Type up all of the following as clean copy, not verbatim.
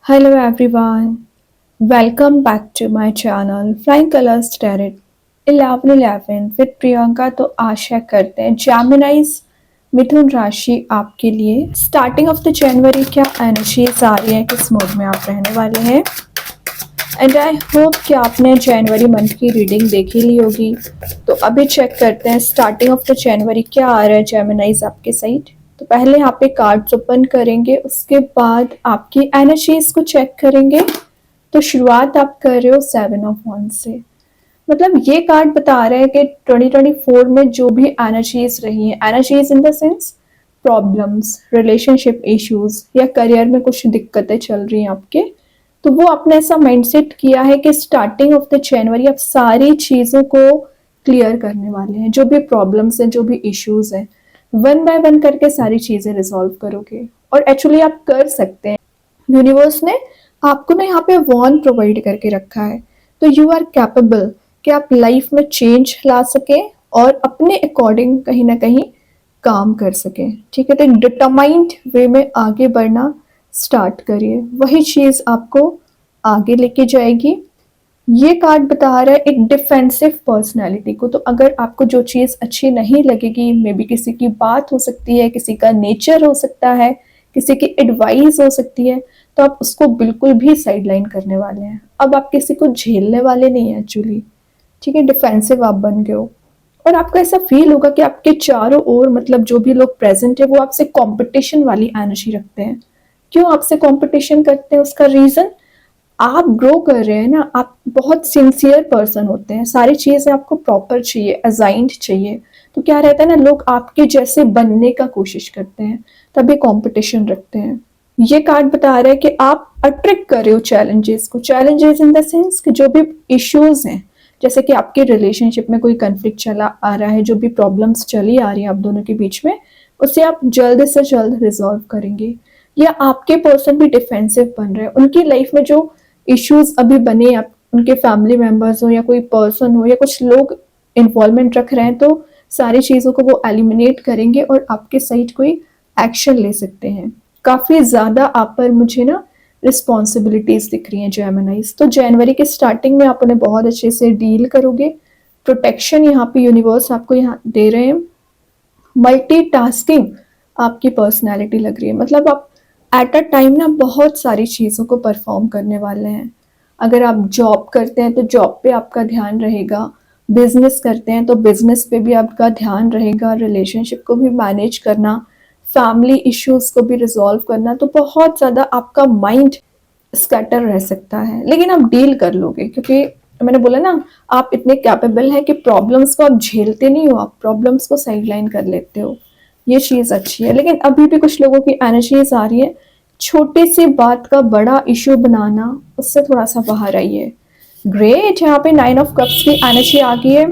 Hello everyone, welcome back to my channel Flying Colors Tarot 1111 with Priyanka. तो आशा करते हैं जेमिनाइज मिथुन राशि आपके लिए स्टार्टिंग ऑफ द जनवरी क्या एनर्जीज आ रही है, किस मूड में आप रहने वाले हैं। एंड आई होप कि आपने जनवरी मंथ की रीडिंग देखी ली होगी। तो अभी चेक करते हैं स्टार्टिंग ऑफ द जनवरी क्या आ रहा है जेमिनाइज आपके साइड। तो पहले यहाँ पे कार्ड्स ओपन करेंगे, उसके बाद आपकी एनर्जीज को चेक करेंगे। तो शुरुआत आप कर रहे हो 7 ऑफ 1 से। मतलब ये कार्ड बता रहा है कि 2024 में जो भी एनर्जीज रही हैं, energies in the sense problems, relationship issues या करियर में कुछ दिक्कतें चल रही हैं आपके, तो वो आपने ऐसा माइंडसेट किया है कि स्टार्टिंग ऑफ द जनवरी आप सारी चीज़ों को क्लियर करने वाले हैं। जो भी प्रॉब्लम्स हैं, जो भी इश्यूज हैं, वन बाय वन करके सारी चीज़ें रिजॉल्व करोगे। और एक्चुअली आप कर सकते हैं। यूनिवर्स ने आपको ना यहाँ पे वॉन प्रोवाइड करके रखा है। तो यू आर कैपेबल कि आप लाइफ में चेंज ला सकें और अपने अकॉर्डिंग कहीं ना कहीं काम कर सकें। ठीक है, तो डिटरमाइंड वे में आगे बढ़ना स्टार्ट करिए, वही चीज़ आपको आगे लेके जाएगी। ये कार्ड बता रहा है एक डिफेंसिव पर्सनालिटी को। तो अगर आपको जो चीज़ अच्छी नहीं लगेगी, मे बी किसी की बात हो सकती है, किसी का नेचर हो सकता है, किसी की एडवाइस हो सकती है, तो आप उसको बिल्कुल भी साइडलाइन करने वाले हैं। अब आप किसी को झेलने वाले नहीं हैं एक्चुअली। ठीक है, डिफेंसिव आप बन गए हो। और आपको ऐसा फील होगा कि आपके चारों ओर मतलब जो भी लोग प्रेजेंट है वो आपसे कंपटीशन वाली एनर्जी रखते हैं। क्यों आपसे कंपटीशन करते हैं? उसका रीजन, आप ग्रो कर रहे हैं ना, आप बहुत सिंसियर पर्सन होते हैं, सारी चीजें आपको प्रॉपर चाहिए, असाइंड चाहिए। तो क्या रहता है ना, लोग आपके जैसे बनने का कोशिश करते हैं, तभी कंपटीशन रखते हैं। ये कार्ड बता रहा है कि आप अट्रैक्ट कर रहे हो चैलेंजेस को। चैलेंजेस इन द सेंस कि जो भी इश्यूज हैं, जैसे कि आपके रिलेशनशिप में कोई कंफ्लिक्ट चला आ रहा है, जो भी प्रॉब्लम्स चली आ रही है आप दोनों के बीच में, उसे आप जल्द से जल्द रिजॉल्व करेंगे। या आपके पर्सन भी डिफेंसिव बन रहे हैं, उनकी लाइफ में जो इश्यूज अभी बने, आप उनके फैमिली मेंबर्स हो या कोई पर्सन हो या कुछ लोग इन्वॉल्वमेंट रख रहे हैं, तो सारी चीज़ों को वो एलिमिनेट करेंगे और आपके साइड कोई एक्शन ले सकते हैं। काफ़ी ज़्यादा आप पर मुझे ना रिस्पॉन्सिबिलिटीज दिख रही हैं जेमिनाइज। तो जनवरी के स्टार्टिंग में आप उन्हें बहुत अच्छे से डील करोगे। प्रोटेक्शन यहाँ पे यूनिवर्स आपको यहाँ दे रहे हैं। मल्टीटास्किंग आपकी पर्सनैलिटी लग रही है, मतलब आप एट अ टाइम ना बहुत सारी चीज़ों को परफॉर्म करने वाले हैं। अगर आप जॉब करते हैं तो जॉब पे आपका ध्यान रहेगा, बिजनेस करते हैं तो बिजनेस पे भी आपका ध्यान रहेगा, रिलेशनशिप को भी मैनेज करना, फैमिली इश्यूज को भी रिजॉल्व करना। तो बहुत ज़्यादा आपका माइंड स्कैटर रह सकता है, लेकिन आप डील कर लोगे, क्योंकि मैंने बोला ना, आप इतने कैपेबल हैं कि प्रॉब्लम्स को आप झेलते नहीं हो, आप प्रॉब्लम्स को साइडलाइन कर लेते हो। ये चीज़ अच्छी है। लेकिन अभी भी कुछ लोगों की एनर्जीज आ रही है, छोटी सी बात का बड़ा इश्यू बनाना, उससे थोड़ा सा बाहर आइए। ग्रेट, यहाँ पे 9 ऑफ कप्स की एनर्जी आ गई है।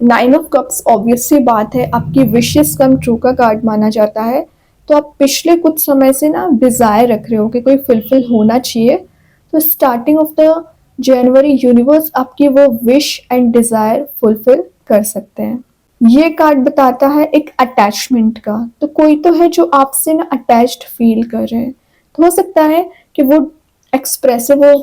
9 ऑफ कप्स ऑब्वियसली बात है, आपकी विशेस कम ट्रू का कार्ड माना जाता है। तो आप पिछले कुछ समय से ना डिजायर रख रहे हो कि कोई फुलफिल होना चाहिए। तो starting of the January universe आपकी वो विश एंड डिजायर फुलफिल कर सकते हैं। ये कार्ड बताता है एक अटैचमेंट का। तो कोई तो है जो आपसे ना अटैच्ड फील कर रहे हैं। तो हो सकता है कि वो एक्सप्रेसिव हो,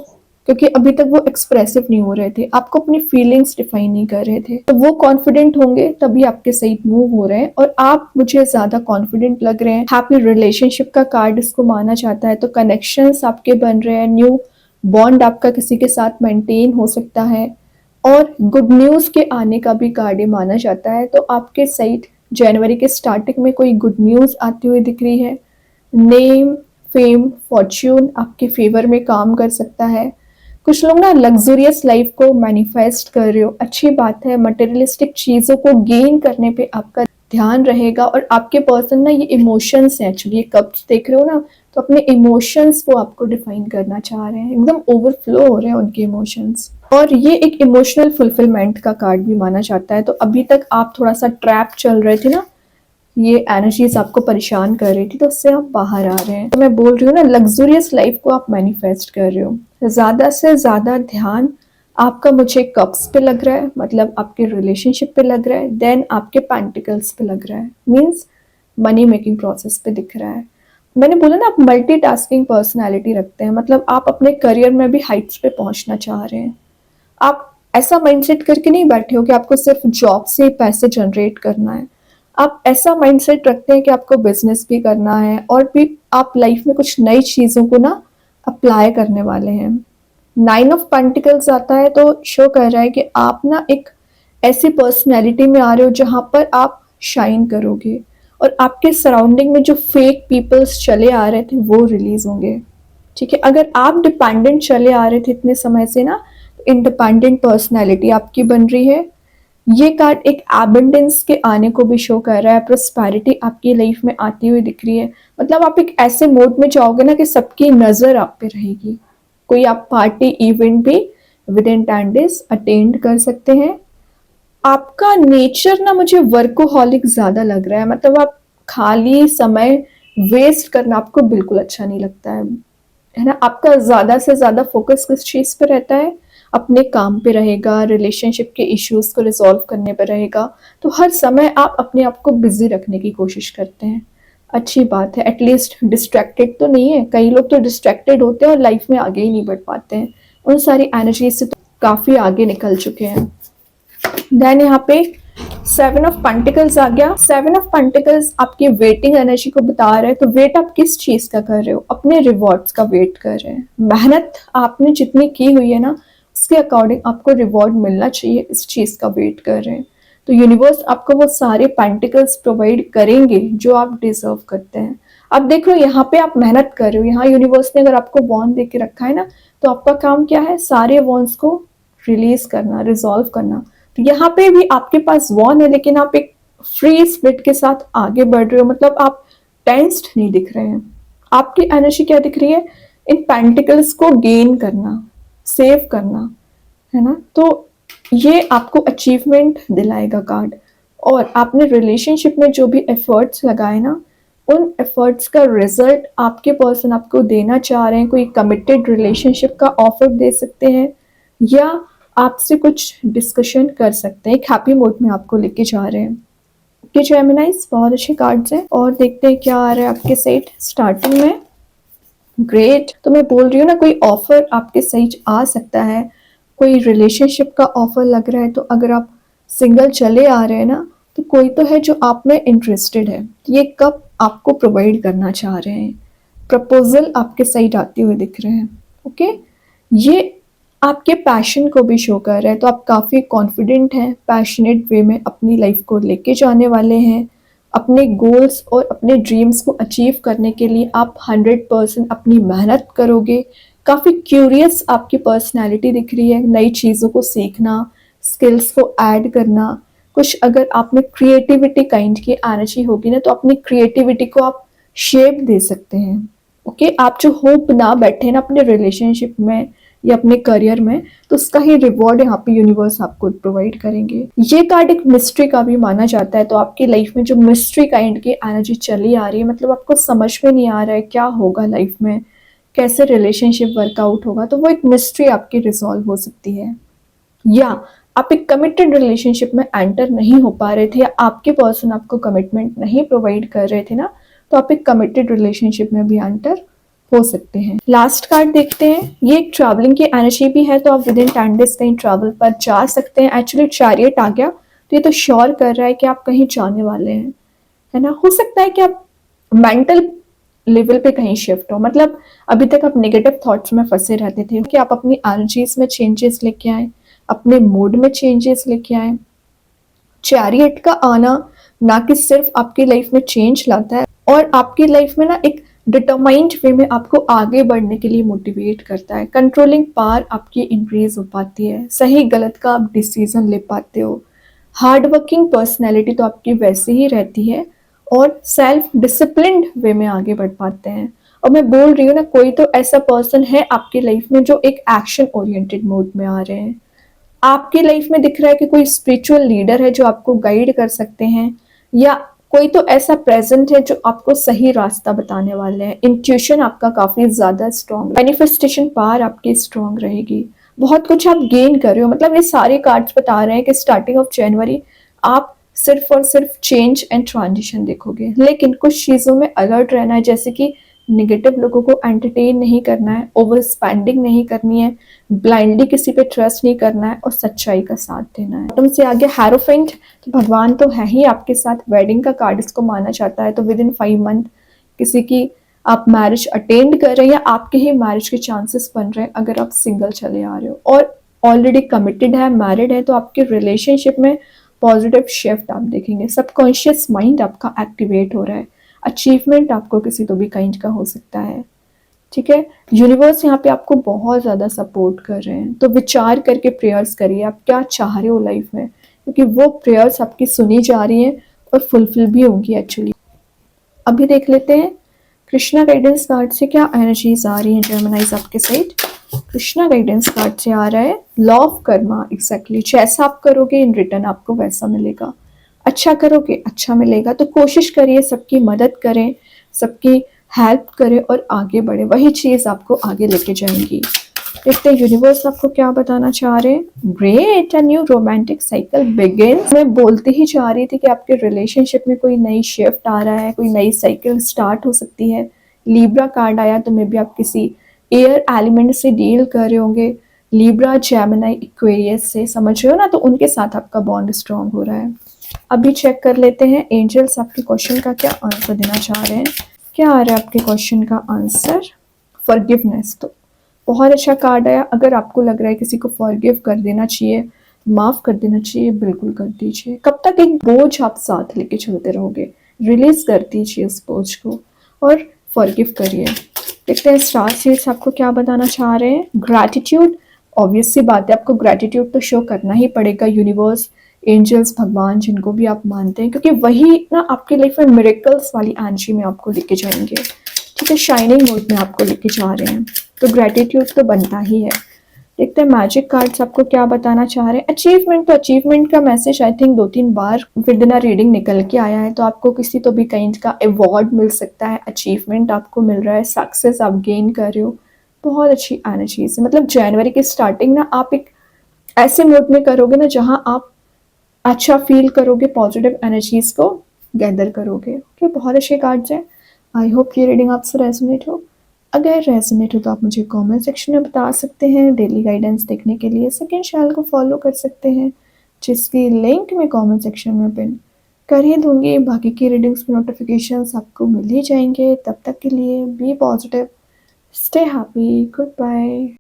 क्योंकि अभी तक वो एक्सप्रेसिव नहीं हो रहे थे, आपको अपनी फीलिंग्स डिफाइन नहीं कर रहे थे। तो वो कॉन्फिडेंट होंगे तभी आपके सही मूव हो रहे हैं, और आप मुझे ज्यादा कॉन्फिडेंट लग रहे हैं। हैप्पी रिलेशनशिप का कार्ड इसको माना जाता है। तो कनेक्शंस आपके बन रहे हैं, न्यू बॉन्ड आपका किसी के साथ मेंटेन हो सकता है, और गुड न्यूज के आने का भी कार्ड माना जाता है। तो आपके साइड जनवरी के स्टार्टिंग में कोई गुड न्यूज आती हुई दिख रही है। नेम, फेम, फॉर्च्यून आपके फेवर में काम कर सकता है। कुछ लोग ना लग्जरियस लाइफ को मैनिफेस्ट कर रहे हो, अच्छी बात है। मटेरियलिस्टिक चीजों को गेन करने पे आपका ध्यान रहेगा, और आपके पर्सन ना ये इमोशंस हैं, एक्चुअली ये कप्स देख रहे हो ना, तो अपने इमोशंस को आपको डिफाइन करना चाह रहे हैं, एकदम ओवरफ्लो हो रहे हैं उनके इमोशंस। और ये एक इमोशनल फुलफिलमेंट का कार्ड भी माना जाता है। तो अभी तक आप थोड़ा सा ट्रैप चल रहे थे ना, ये एनर्जीज आपको परेशान कर रही थी, तो उससे आप बाहर आ रहे हैं। तो मैं बोल रही हूँ ना, लग्जरियस लाइफ को आप मैनिफेस्ट कर रहे हो। ज्यादा से ज्यादा ध्यान आपका मुझे कप्स पे लग रहा है, मतलब आपके रिलेशनशिप पे लग रहा है, देन आपके पेंटिकल्स पे लग रहा है, मीन्स मनी मेकिंग प्रोसेस पे दिख रहा है। मैंने बोला ना, आप मल्टीटास्किंग पर्सनैलिटी रखते हैं, मतलब आप अपने करियर में भी हाइट्स पे पहुंचना चाह रहे हैं। आप ऐसा माइंडसेट करके नहीं बैठे हो कि आपको सिर्फ जॉब से पैसे जनरेट करना है। आप ऐसा माइंडसेट रखते हैं कि आपको बिजनेस भी करना है और भी आप लाइफ में कुछ नई चीज़ों को ना अप्लाई करने वाले हैं। 9 ऑफ पेंटिकल्स आता है तो शो कर रहा है कि आप ना एक ऐसी पर्सनैलिटी में आ रहे हो जहाँ पर आप शाइन करोगे और आपके सराउंडिंग में जो फेक पीपल्स चले आ रहे थे वो रिलीज होंगे। ठीक है, अगर आप डिपेंडेंट चले आ रहे थे इतने समय से ना, तो इंडिपेंडेंट पर्सनैलिटी आपकी बन रही है। ये कार्ड एक एबंडेंस के आने को भी शो कर रहा है, प्रोस्पेरिटी आपकी लाइफ में आती हुई दिख रही है। मतलब आप एक ऐसे मोड में जाओगे ना कि सबकी नजर आप पे रहेगी। कोई आप पार्टी इवेंट भी विद इन 10 days अटेंड कर सकते हैं। आपका नेचर ना मुझे वर्कोहॉलिक ज्यादा लग रहा है, मतलब आप खाली समय वेस्ट करना आपको बिल्कुल अच्छा नहीं लगता है ना। आपका ज्यादा से ज्यादा फोकस किस चीज पे रहता है? अपने काम पे रहेगा, रिलेशनशिप के इश्यूज को रिजॉल्व करने पे रहेगा। तो हर समय आप अपने आप को बिजी रखने की कोशिश करते हैं। अच्छी बात है, एटलीस्ट डिस्ट्रैक्टेड तो नहीं है। कई लोग तो डिस्ट्रैक्टेड होते हैं और लाइफ में आगे ही नहीं बढ़ पाते हैं। उन सारी एनर्जी से तो काफी आगे निकल चुके हैं। देन यहाँ पे 7 ऑफ पेंटिकल्स आ गया। 7 ऑफ पेंटिकल्स आपकी वेटिंग एनर्जी को बता रहे हैं। तो वेट आप किस चीज का कर रहे हो? अपने रिवॉर्ड्स का वेट कर रहे हैं। मेहनत आपने जितनी की हुई है ना, उसके अकॉर्डिंग आपको रिवॉर्ड मिलना चाहिए, इस चीज का वेट कर रहे हैं। तो यूनिवर्स आपको वो सारे पेंटिकल्स प्रोवाइड करेंगे जो आप डिजर्व करते हैं। अब देखो, यहाँ पे आप मेहनत कर रहे हो, यहाँ यूनिवर्स ने अगर आपको वॉन्ड दे के रखा है ना, तो आपका काम क्या है? सारे वॉन्ड्स को रिलीज करना, रिजॉल्व करना। तो यहाँ पे भी आपके पास वॉन है, लेकिन आप एक फ्री स्पिरिट के साथ आगे बढ़ रहे हो। मतलब आप टेंस्ड नहीं दिख रहे हैं। आपकी एनर्जी क्या दिख रही है? इन पेंटिकल्स को गेन करना, सेव करना, है ना। तो ये आपको अचीवमेंट दिलाएगा कार्ड। और आपने रिलेशनशिप में जो भी एफर्ट्स लगाए ना, उन एफर्ट्स का रिजल्ट आपके पर्सन आपको देना चाह रहे हैं। कोई कमिटेड रिलेशनशिप का ऑफर दे सकते हैं या आपसे कुछ डिस्कशन कर सकते हैं। एक हैप्पी मोड में आपको लेके जा रहे हैं। कि जेमिनाइज बहुत अच्छे कार्ड्स हैं। और देखते हैं क्या आ रहा है आपके साइड स्टार्टिंग में। ग्रेट, तो मैं बोल रही हूँ ना, कोई ऑफर आपके साइड आ सकता है। कोई रिलेशनशिप का ऑफर लग रहा है। तो अगर आप सिंगल चले आ रहे हैं ना, तो कोई तो है जो आप में इंटरेस्टेड है। ये कब आपको प्रोवाइड करना चाह रहे हैं। प्रपोजल आपके साइड आते हुए दिख रहे हैं। ओके, ये आपके पैशन को भी शो कर रहा है। तो आप काफ़ी कॉन्फिडेंट हैं, पैशनेट वे में अपनी लाइफ को लेके जाने वाले हैं। अपने गोल्स और अपने ड्रीम्स को अचीव करने के लिए आप 100% अपनी मेहनत करोगे। काफ़ी क्यूरियस आपकी पर्सनैलिटी दिख रही है। नई चीज़ों को सीखना, स्किल्स को ऐड करना। कुछ अगर आप में क्रिएटिविटी काइंड की एनर्जी होगी ना, तो अपनी क्रिएटिविटी को आप शेप दे सकते हैं। ओके, आप जो होप ना बैठे ना अपने रिलेशनशिप में या अपने करियर में, तो उसका ही रिवॉर्ड यहाँ पे यूनिवर्स आपको प्रोवाइड करेंगे। ये कार्ड एक मिस्ट्री का भी माना जाता है। तो आपकी लाइफ में जो मिस्ट्री काइंड की एनर्जी चली आ रही है, मतलब आपको समझ में नहीं आ रहा है क्या होगा लाइफ में, कैसे रिलेशनशिप वर्कआउट होगा, तो वो एक मिस्ट्री आपकी रिजॉल्व हो सकती है। या आप एक कमिटेड रिलेशनशिप में एंटर नहीं हो पा रहे थे, या आपके पर्सन आपको कमिटमेंट नहीं प्रोवाइड कर रहे थे ना, तो आप एक कमिटेड रिलेशनशिप में भी एंटर हो सकते हैं। लास्ट कार्ड देखते हैं। ये एक ट्रैवलिंग की एनर्जी भी है। तो आप विद इन 10 days कहीं ट्रैवल पर जा सकते हैं। एक्चुअली चैरियट आ गया, तो ये तो श्योर कर रहा है कि आप कहीं जाने वाले हैं, है ना। हो सकता है कि आप मेंटल लेवल पे कहीं शिफ्ट हो। मतलब अभी तक आप नेगेटिव थॉट्स में फंसे रहते थे, कि आप अपनी एनर्जीज में चेंजेस लेके आए, अपने मूड में चेंजेस लेके आए। चैरियट का आना ना कि सिर्फ आपकी लाइफ में चेंज लाता है, और आपकी लाइफ में ना एक डिटरमाइंड वे में आपको आगे बढ़ने के लिए मोटिवेट करता है। कंट्रोलिंग पावर आपकी इंक्रीज हो पाती है। सही गलत का आप डिसीजन ले पाते हो। हार्ड वर्किंग पर्सनैलिटी तो आपकी वैसे ही रहती है, और सेल्फ डिसिप्लिन्ड वे में आगे बढ़ पाते हैं। और मैं बोल रही हूँ ना, कोई तो ऐसा पर्सन है आपकी लाइफ में जो एक एक्शन ओरिएंटेड मोड में आ रहे हैं। आपकी लाइफ में दिख रहा है कि कोई स्पिरिचुअल लीडर है जो आपको गाइड कर सकते हैं, या कोई तो ऐसा प्रेजेंट है जो आपको सही रास्ता बताने वाले हैं। इंट्यूशन आपका काफी ज्यादा स्ट्रॉन्ग, मैनिफेस्टेशन पावर आपकी स्ट्रॉन्ग रहेगी। बहुत कुछ आप गेन कर रहे हो। मतलब ये सारे कार्ड्स बता रहे हैं कि स्टार्टिंग ऑफ जनवरी आप सिर्फ और सिर्फ चेंज एंड ट्रांजिशन देखोगे। लेकिन कुछ चीज़ों में अलर्ट रहना है, जैसे कि नेगेटिव लोगों को एंटरटेन नहीं करना है, ओवर स्पेंडिंग नहीं करनी है, ब्लाइंडली किसी पे ट्रस्ट नहीं करना है और सच्चाई का साथ देना है। बॉटम से आगे हैरोफेंट, तो भगवान तो है ही आपके साथ, वेडिंग का कार्ड इसको माना जाता है। तो विद इन 5 मंथ किसी की आप मैरिज अटेंड कर रहे हैं या आपके ही मैरिज के चांसेस बन रहे हैं अगर आप सिंगल चले आ रहे हो। और ऑलरेडी कमिटेड है, मैरिड है, तो आपके रिलेशनशिप में पॉजिटिव शिफ्ट आप देखेंगे। सबकॉन्शियस माइंड आपका एक्टिवेट हो रहा है। अचीवमेंट आपको किसी तो भी काइंड का हो सकता है, ठीक है। यूनिवर्स यहाँ पे आपको बहुत ज़्यादा सपोर्ट कर रहे हैं, तो विचार करके प्रेयर्स करिए आप क्या चाह रहे हो लाइफ में, क्योंकि वो प्रेयर्स आपकी सुनी जा रही हैं और फुलफिल भी होंगी एक्चुअली। अभी देख लेते हैं कृष्णा गाइडेंस कार्ड से क्या एनर्जीज आ रही हैं जेमिनाइज आपके साइड। कृष्णा गाइडेंस कार्ड से आ रहा है लॉ ऑफ कर्मा। एग्जैक्टली जैसा आप करोगे इन रिटर्न आपको वैसा मिलेगा। अच्छा करोगे अच्छा मिलेगा, तो कोशिश करिए सबकी मदद करें, सबकी हेल्प करें और आगे बढ़े, वही चीज़ आपको आगे लेके जाएंगी। देखते हैं यूनिवर्स आपको क्या बताना चाह रहे हैं। Great, a new romantic cycle begins. मैं बोलते ही चाह रही थी कि आपके रिलेशनशिप में कोई नई शिफ्ट आ रहा है, कोई नई साइकिल स्टार्ट हो सकती है। लीब्रा कार्ड आया, तो मे बी आप किसी एयर एलिमेंट से डील कर रहे होंगे, लीब्रा, जेमिनी, एक्वेरियस से, समझ रहे हो ना, तो उनके साथ आपका बॉन्ड स्ट्रांग हो रहा है। अभी चेक कर लेते हैं एंजल्स आपके क्वेश्चन का क्या आंसर देना चाह रहे हैं। क्या आ रहा है आपके क्वेश्चन का आंसर? फॉरगिवनेस। तो बहुत अच्छा कार्ड आया। अगर आपको लग रहा है किसी को फॉरगिव कर देना चाहिए, माफ़ कर देना चाहिए, बिल्कुल कर दीजिए। कब तक एक बोझ आप साथ लेके चलते रहोगे? रिलीज कर दीजिए उस बोझ को और फॉरगिव करिए। देखते हैं स्टार सीड्स आपको क्या बताना चाह रहे हैं। ग्रैटिट्यूड, ऑब्वियस सी बात है आपको ग्रैटिट्यूड तो शो करना ही पड़ेगा। यूनिवर्स, एंजल्स, भगवान जिनको भी आप मानते हैं, क्योंकि वही ना आपकी लाइफ में मिरेकल्स वाली एनर्जी में आपको लेके जाएंगे, ठीक है, शाइनिंग मोड में आपको लेके जा रहे हैं, तो ग्रेटिट्यूड तो बनता ही है। देखते हैं मैजिक कार्ड्स आपको क्या बताना चाह रहे हैं। अचीवमेंट, तो अचीवमेंट का message I think 2-3 bar with in reading निकल के आया है, तो आपको किसी तो भी काइंड का अवार्ड मिल सकता है, अचीवमेंट आपको मिल रहा है, सक्सेस आप गेन कर रहे हो। बहुत अच्छी एनर्जी से, मतलब जनवरी की स्टार्टिंग ना आप एक ऐसे मूड में करोगे ना जहाँ आप अच्छा फील करोगे, पॉजिटिव एनर्जीज को गैदर करोगे। ओके, बहुत अच्छे कार्ड्स हैं। आई होप ये रीडिंग आपसे रेजोनेट हो। अगर रेजोनेट हो तो आप मुझे कमेंट सेक्शन में बता सकते हैं। डेली गाइडेंस देखने के लिए सेकंड चैनल को फॉलो कर सकते हैं, जिसकी लिंक मैं कमेंट सेक्शन में पिन कर ही दूंगी। बाकी की रीडिंग्स के नोटिफिकेशंस आपको मिल ही जाएंगे। तब तक के लिए be positive, stay happy, good bye.